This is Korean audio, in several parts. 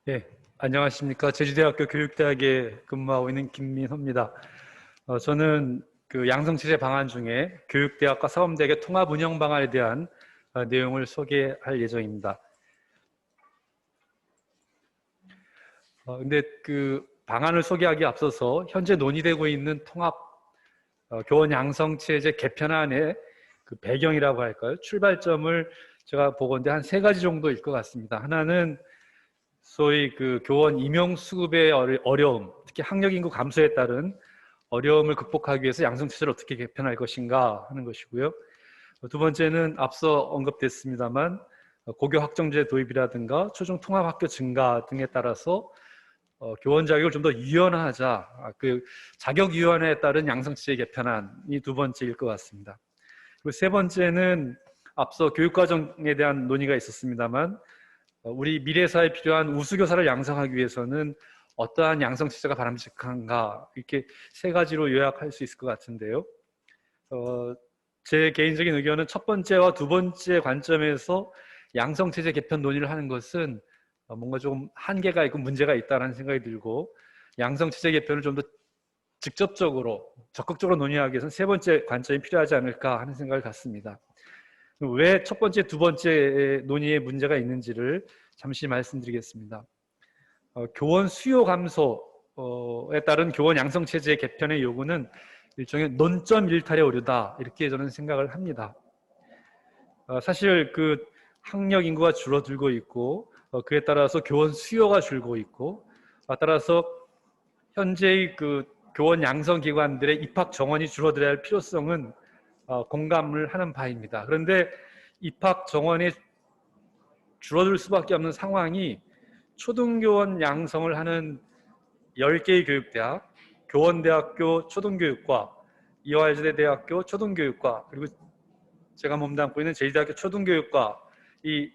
예, 안녕하십니까. 제주대학교 교육대학에 근무하고 있는 김민호입니다. 저는 그 양성체제 방안 중에 교육대학과 사범대학의 통합 운영 방안에 대한 내용을 소개할 예정입니다. 근데 그 방안을 소개하기 앞서서 현재 논의되고 있는 통합 교원 양성체제 개편안의 그 배경이라고 할까요? 출발점을 제가 보건대 한 세 가지 정도일 것 같습니다. 하나는 소위 그 교원 임용 수급의 어려움, 특히 학력 인구 감소에 따른 어려움을 극복하기 위해서 양성체제를 어떻게 개편할 것인가 하는 것이고요. 두 번째는 앞서 언급됐습니다만 고교 학점제 도입이라든가 초중 통합학교 증가 등에 따라서 교원 자격을 좀 더 유연하자, 그 자격 유연에 따른 양성체제 개편안이 두 번째일 것 같습니다. 그리고 세 번째는 앞서 교육과정에 대한 논의가 있었습니다만 우리 미래 사회에 필요한 우수교사를 양성하기 위해서는 어떠한 양성체제가 바람직한가, 이렇게 세 가지로 요약할 수 있을 것 같은데요. 제 개인적인 의견은 첫 번째와 두 번째 관점에서 양성체제 개편 논의를 하는 것은 뭔가 좀 한계가 있고 문제가 있다는 생각이 들고, 양성체제 개편을 좀 더 직접적으로 적극적으로 논의하기 위해서는 세 번째 관점이 필요하지 않을까 하는 생각을 갖습니다. 왜 첫 번째, 두 번째 논의에 문제가 있는지를 잠시 말씀드리겠습니다. 교원 수요 감소에 따른 교원 양성 체제 개편의 요구는 일종의 논점 일탈에 오르다, 이렇게 저는 생각을 합니다. 사실 그 학력 인구가 줄어들고 있고 그에 따라서 교원 수요가 줄고 있고, 따라서 현재의 그 교원 양성 기관들의 입학 정원이 줄어들어야 할 필요성은 공감을 하는 바입니다. 그런데 입학 정원이 줄어들 수밖에 없는 상황이 초등교원 양성을 하는 10개의 교육대학, 교원대학교 초등교육과, 이화여자대 대학교 초등교육과, 그리고 제가 몸담고 있는 제주대학교 초등교육과, 이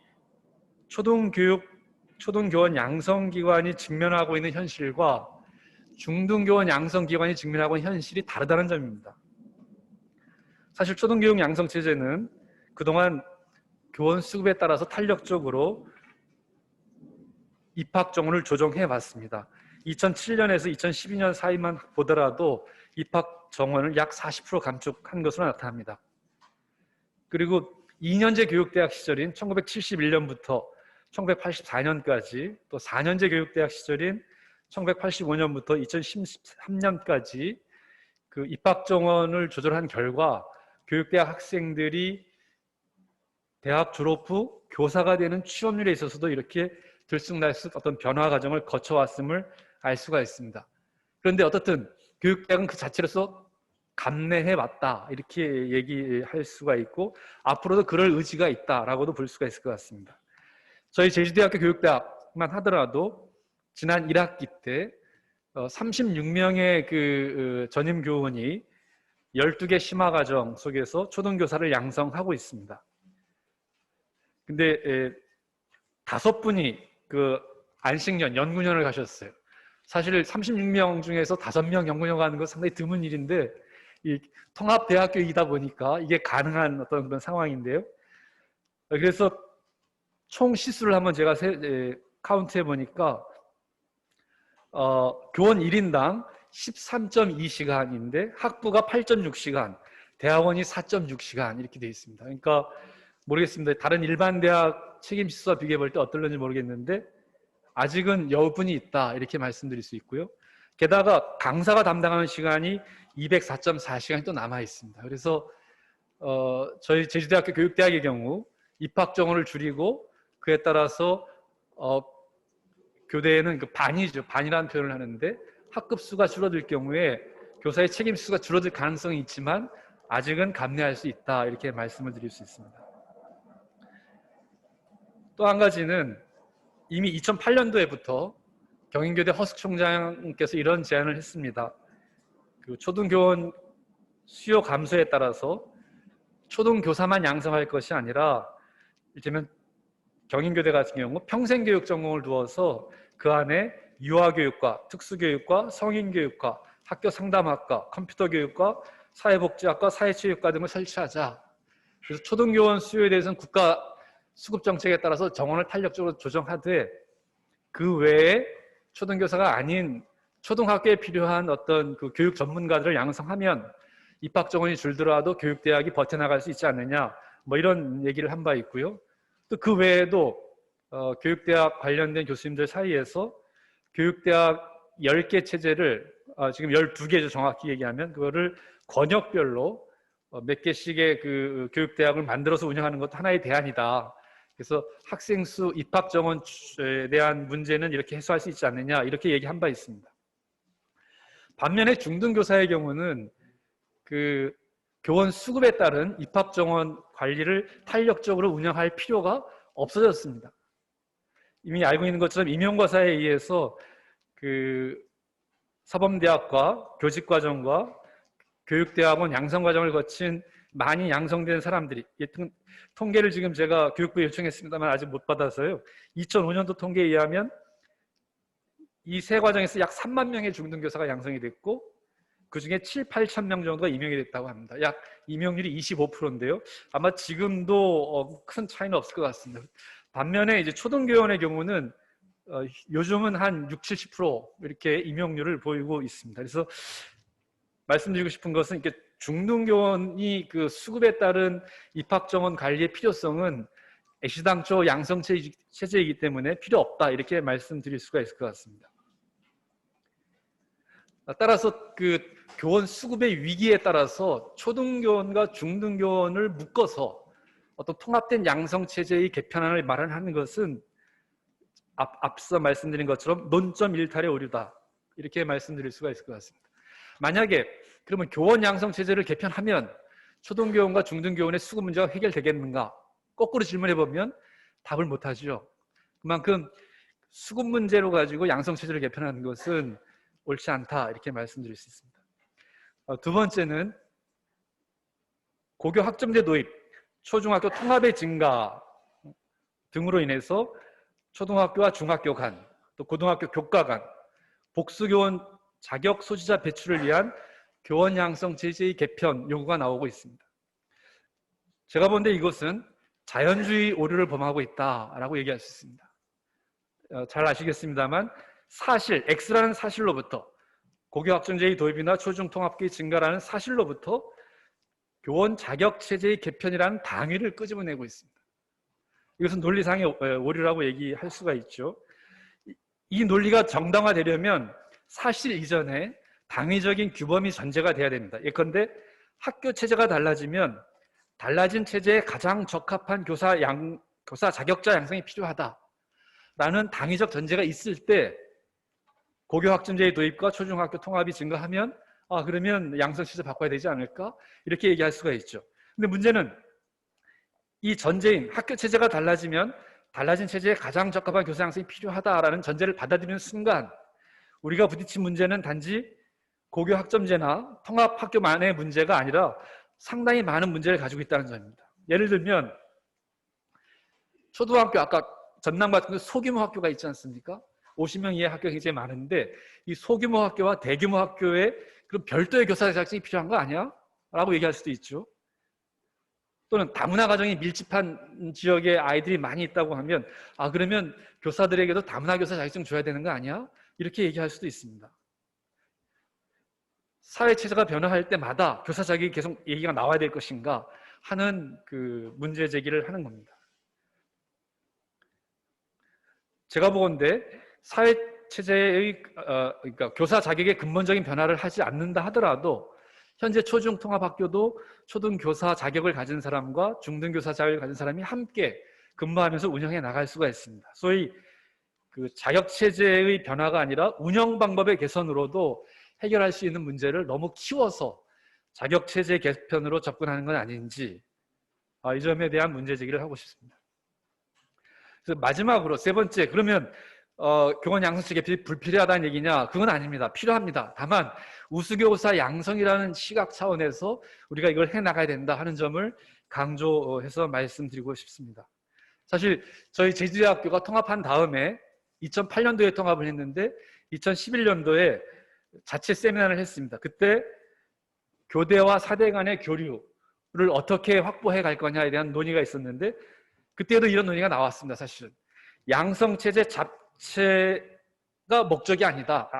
초등교원 양성기관이 직면하고 있는 현실과 중등교원 양성기관이 직면하고 있는 현실이 다르다는 점입니다. 사실 초등교육 양성체제는 그동안 교원 수급에 따라서 탄력적으로 입학 정원을 조정해 왔습니다. 2007년에서 2012년 사이만 보더라도 입학 정원을 약 40% 감축한 것으로 나타납니다. 그리고 2년제 교육대학 시절인 1971년부터 1984년까지, 또 4년제 교육대학 시절인 1985년부터 2013년까지 그 입학 정원을 조절한 결과 교육대학 학생들이 대학 졸업 후 교사가 되는 취업률에 있어서도 이렇게 들쑥날쑥 어떤 변화 과정을 거쳐왔음을 알 수가 있습니다. 그런데 어떻든 교육대학은 그 자체로서 감내해왔다, 이렇게 얘기할 수가 있고 앞으로도 그럴 의지가 있다라고도 볼 수가 있을 것 같습니다. 저희 제주대학교 교육대학만 하더라도 지난 1학기 때 36명의 그 전임 교원이 12개 심화과정 속에서 초등교사를 양성하고 있습니다. 근데 5분이 그 안식년, 연구년을 가셨어요. 사실 36명 중에서 5명 연구년 가는 건 상당히 드문 일인데, 이 통합대학교이다 보니까 이게 가능한 어떤 그런 상황인데요. 그래서 총 시수를 한번 제가 카운트 해보니까 교원 1인당 13.2시간인데 학부가 8.6시간, 대학원이 4.6시간 이렇게 되어 있습니다. 그러니까 모르겠습니다. 다른 일반 대학 책임 시수와 비교해 볼 때 어떨는지 모르겠는데 아직은 여분이 있다, 이렇게 말씀드릴 수 있고요. 게다가 강사가 담당하는 시간이 204.4시간이 또 남아 있습니다. 그래서 저희 제주대학교 교육대학의 경우 입학 정원을 줄이고 그에 따라서 교대에는 그 반이죠. 반이라는 표현을 하는데 학급 수가 줄어들 경우에 교사의 책임 수가 줄어들 가능성이 있지만 아직은 감내할 수 있다, 이렇게 말씀을 드릴 수 있습니다. 또 한 가지는 이미 2008년도에부터 경인교대 허숙 총장께서 이런 제안을 했습니다. 그 초등교원 수요 감소에 따라서 초등교사만 양성할 것이 아니라 이를테면 경인교대 같은 경우 평생교육 전공을 두어서 그 안에 유아교육과, 특수교육과, 성인교육과, 학교상담학과, 컴퓨터교육과, 사회복지학과, 사회체육과 등을 설치하자. 그래서 초등교원 수요에 대해서는 국가 수급정책에 따라서 정원을 탄력적으로 조정하되 그 외에 초등교사가 아닌 초등학교에 필요한 어떤 그 교육 전문가들을 양성하면 입학 정원이 줄더라도 교육대학이 버텨나갈 수 있지 않느냐, 뭐 이런 얘기를 한 바 있고요. 또 그 외에도 교육대학 관련된 교수님들 사이에서 교육대학 10개 체제를 지금 12개죠, 정확히 얘기하면. 그거를 권역별로 몇 개씩의 그 교육대학을 만들어서 운영하는 것도 하나의 대안이다. 그래서 학생 수 입학 정원에 대한 문제는 이렇게 해소할 수 있지 않느냐, 이렇게 얘기한 바 있습니다. 반면에 중등교사의 경우는 그 교원 수급에 따른 입학 정원 관리를 탄력적으로 운영할 필요가 없어졌습니다. 이미 알고 있는 것처럼 임용과사에 의해서 그 사범대학과 교직과정과 교육대학원 양성과정을 거친 많이 양성된 사람들이, 통계를 지금 제가 교육부에 요청했습니다만 아직 못 받아서요. 2005년도 통계에 의하면 이 세 과정에서 약 3만 명의 중등교사가 양성이 됐고 그중에 7, 8천 명 정도가 임용이 됐다고 합니다. 약 임용률이 25%인데요. 아마 지금도 큰 차이는 없을 것 같습니다. 반면에 이제 초등교원의 경우는 요즘은 한 6, 70% 이렇게 임용률을 보이고 있습니다. 그래서 말씀드리고 싶은 것은 이렇게 중등교원이 그 수급에 따른 입학 정원 관리의 필요성은 애시당초 양성 체제이기 때문에 필요 없다, 이렇게 말씀드릴 수가 있을 것 같습니다. 따라서 그 교원 수급의 위기에 따라서 초등교원과 중등교원을 묶어서 어떤 통합된 양성 체제의 개편안을 마련하는 것은 앞서 말씀드린 것처럼 논점 일탈의 오류다, 이렇게 말씀드릴 수가 있을 것 같습니다. 만약에 그러면 교원 양성 체제를 개편하면 초등교원과 중등교원의 수급 문제가 해결되겠는가? 거꾸로 질문해 보면 답을 못하죠. 그만큼 수급 문제로 가지고 양성 체제를 개편하는 것은 옳지 않다, 이렇게 말씀드릴 수 있습니다. 두 번째는 고교 학점제 도입, 초중학교 통합의 증가 등으로 인해서 초등학교와 중학교 간, 또 고등학교 교과 간 복수교원 자격 소지자 배출을 위한 교원 양성 체제의 개편 요구가 나오고 있습니다. 제가 본데 이것은 자연주의 오류를 범하고 있다라고 얘기할 수 있습니다. 잘 아시겠습니다만 사실, X라는 사실로부터, 고교 학점제의 도입이나 초중 통합기의 증가라는 사실로부터 교원 자격 체제의 개편이라는 당위를 끄집어내고 있습니다. 이것은 논리상의 오류라고 얘기할 수가 있죠. 이 논리가 정당화되려면 사실 이전에 당위적인 규범이 전제가 돼야 됩니다. 예컨대 학교 체제가 달라지면 달라진 체제에 가장 적합한 교사 자격자 양성이 필요하다라는 당위적 전제가 있을 때 고교 학점제의 도입과 초중학교 통합이 증가하면 그러면 양성 체제 바꿔야 되지 않을까? 이렇게 얘기할 수가 있죠. 근데 문제는 이 전제인 학교 체제가 달라지면 달라진 체제에 가장 적합한 교사 양성이 필요하다라는 전제를 받아들이는 순간 우리가 부딪힌 문제는 단지 고교 학점제나 통합 학교만의 문제가 아니라 상당히 많은 문제를 가지고 있다는 점입니다. 예를 들면 초등학교, 아까 전남 같은 데 소규모 학교가 있지 않습니까? 50명 이하의 학교가 굉장히 많은데 이 소규모 학교와 대규모 학교에 그럼 별도의 교사 자격증이 필요한 거 아니야? 라고 얘기할 수도 있죠. 또는 다문화 가정이 밀집한 지역에 아이들이 많이 있다고 하면 그러면 교사들에게도 다문화 교사 자격증 줘야 되는 거 아니야? 이렇게 얘기할 수도 있습니다. 사회 체제가 변화할 때마다 교사 자격이 계속 얘기가 나와야 될 것인가 하는 그 문제 제기를 하는 겁니다. 제가 보건대 사회 체제의 그러니까 교사 자격의 근본적인 변화를 하지 않는다 하더라도 현재 초중 통합학교도 초등교사 자격을 가진 사람과 중등교사 자격을 가진 사람이 함께 근무하면서 운영해 나갈 수가 있습니다. 소위 그 자격 체제의 변화가 아니라 운영 방법의 개선으로도 해결할 수 있는 문제를 너무 키워서 자격 체제 개편으로 접근하는 건 아닌지 이 점에 대한 문제 제기를 하고 싶습니다. 그래서 마지막으로 세 번째, 그러면 교원 양성체 개편이 불필요하다는 얘기냐? 그건 아닙니다. 필요합니다. 다만 우수교사 양성이라는 시각 차원에서 우리가 이걸 해나가야 된다 하는 점을 강조해서 말씀드리고 싶습니다. 사실 저희 제주대학교가 통합한 다음에 2008년도에 통합을 했는데 2011년도에 자체 세미나를 했습니다. 그때 교대와 사대 간의 교류를 어떻게 확보해 갈 거냐에 대한 논의가 있었는데 그때도 이런 논의가 나왔습니다. 사실은 양성체제 자체가 목적이 아니다.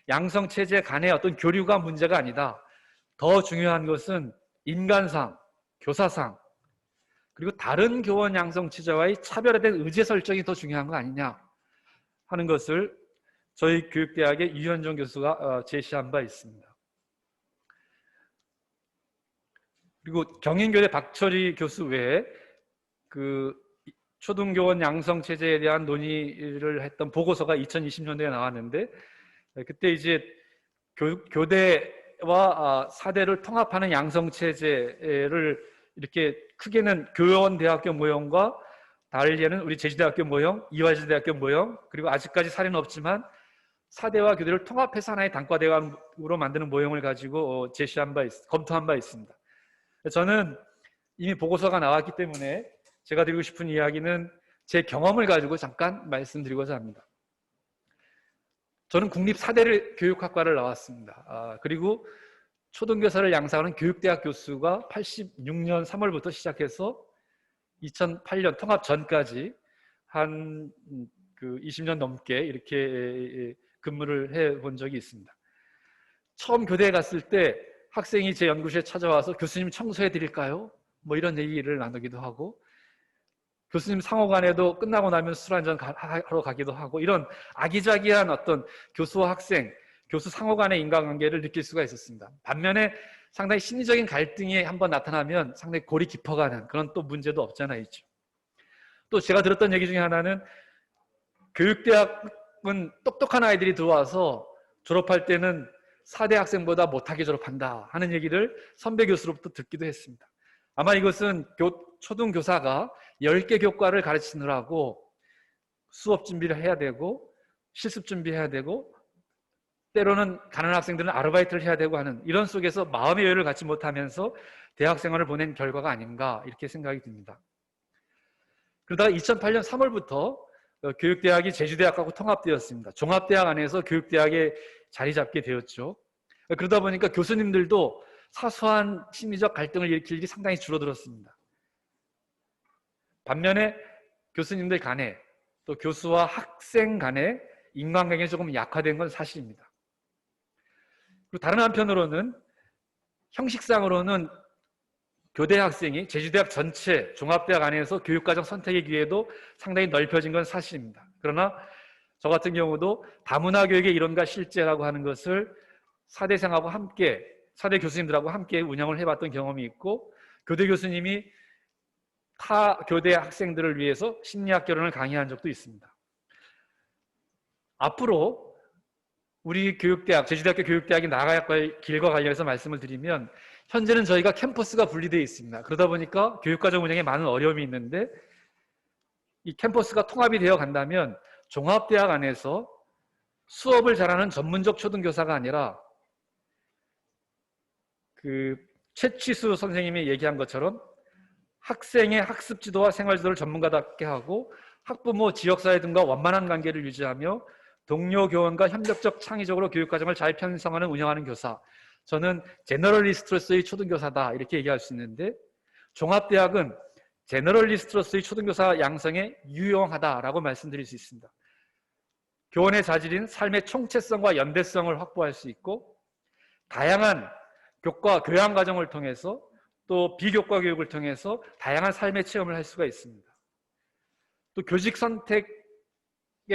양성 체제 간의 어떤 교류가 문제가 아니다. 더 중요한 것은 인간상, 교사상, 그리고 다른 교원 양성 체제와의 차별화된 의제 설정이 더 중요한 거 아니냐 하는 것을 저희 교육대학의 유현종 교수가 제시한 바 있습니다. 그리고 경인교대 박철희 교수 외에 그 초등교원 양성 체제에 대한 논의를 했던 보고서가 2020년도에 나왔는데, 그때 이제 교대와 사대를 통합하는 양성 체제를 이렇게 크게는 교원대학교 모형과 달리는 우리 제주대학교 모형, 이화여자대학교 모형, 그리고 아직까지 사례는 없지만 사대와 교대를 통합해서 하나의 단과대학으로 만드는 모형을 가지고 검토한 바 있습니다. 저는 이미 보고서가 나왔기 때문에 제가 드리고 싶은 이야기는 제 경험을 가지고 잠깐 말씀드리고자 합니다. 저는 국립사대를 교육학과를 나왔습니다. 그리고 초등교사를 양성하는 교육대학 교수가 86년 3월부터 시작해서 2008년 통합 전까지 한 20년 넘게 이렇게 근무를 해본 적이 있습니다. 처음 교대에 갔을 때 학생이 제 연구실에 찾아와서 교수님 청소해 드릴까요? 뭐 이런 얘기를 나누기도 하고, 교수님 상호간에도 끝나고 나면 술 한잔 하러 가기도 하고, 이런 아기자기한 어떤 교수와 학생, 교수 상호간의 인간관계를 느낄 수가 있었습니다. 반면에 상당히 심리적인 갈등이 한번 나타나면 상당히 골이 깊어가는 그런 또 문제도 없잖아 있죠. 또 제가 들었던 얘기 중에 하나는 교육대학은 똑똑한 아이들이 들어와서 졸업할 때는 사대 학생보다 못하게 졸업한다 하는 얘기를 선배 교수로부터 듣기도 했습니다. 아마 이것은 초등교사가 10개 교과를 가르치느라고 수업 준비를 해야 되고 실습 준비해야 되고 때로는 가난한 학생들은 아르바이트를 해야 되고 하는 이런 속에서 마음의 여유를 갖지 못하면서 대학생활을 보낸 결과가 아닌가 이렇게 생각이 듭니다. 그러다가 2008년 3월부터 교육대학이 제주대학하고 통합되었습니다. 종합대학 안에서 교육대학에 자리 잡게 되었죠. 그러다 보니까 교수님들도 사소한 심리적 갈등을 일으킬 일이 상당히 줄어들었습니다. 반면에 교수님들 간에 또 교수와 학생 간에 인간관계가 조금 약화된 건 사실입니다. 그리고 다른 한편으로는 형식상으로는 교대 학생이 제주대학 전체 종합대학 안에서 교육과정 선택의 기회도 상당히 넓혀진 건 사실입니다. 그러나 저 같은 경우도 다문화 교육의 이론과 실제라고 하는 것을 사대생하고 함께, 사대 교수님들하고 함께 운영을 해봤던 경험이 있고, 교대 교수님이 타 교대 학생들을 위해서 심리학 개론을 강의한 적도 있습니다. 앞으로 우리 교육대학, 제주대학교 교육대학이 나아갈 길과 관련해서 말씀을 드리면, 현재는 저희가 캠퍼스가 분리되어 있습니다. 그러다 보니까 교육과정 운영에 많은 어려움이 있는데, 이 캠퍼스가 통합이 되어 간다면 종합대학 안에서 수업을 잘하는 전문적 초등교사가 아니라 최치수 선생님이 얘기한 것처럼 학생의 학습 지도와 생활 지도를 전문가답게 하고 학부모, 지역사회 등과 원만한 관계를 유지하며 동료 교원과 협력적 창의적으로 교육과정을 잘 편성하는 운영하는 교사, 저는 제너럴리스트로서의 초등교사다 이렇게 얘기할 수 있는데, 종합대학은 제너럴리스트로서의 초등교사 양성에 유용하다라고 말씀드릴 수 있습니다. 교원의 자질인 삶의 총체성과 연대성을 확보할 수 있고, 다양한 교양 과정을 통해서 또 비교과 교육을 통해서 다양한 삶의 체험을 할 수가 있습니다. 또 교직 선택에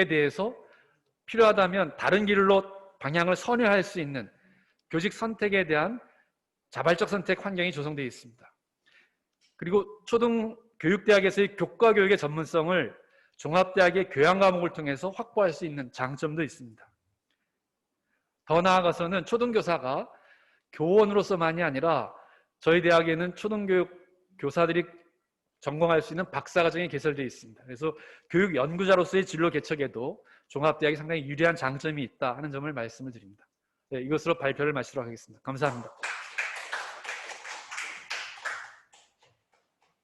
대해서 필요하다면 다른 길로 방향을 선회할 수 있는 교직 선택에 대한 자발적 선택 환경이 조성되어 있습니다. 그리고 초등교육대학에서의 교과 교육의 전문성을 종합대학의 교양 과목을 통해서 확보할 수 있는 장점도 있습니다. 더 나아가서는 초등교사가 교원으로서만이 아니라 저희 대학에는 초등교육 교사들이 전공할 수 있는 박사과정이 개설되어 있습니다. 그래서 교육 연구자로서의 진로 개척에도 종합대학이 상당히 유리한 장점이 있다 하는 점을 말씀을 드립니다. 네, 이것으로 발표를 마치도록 하겠습니다. 감사합니다.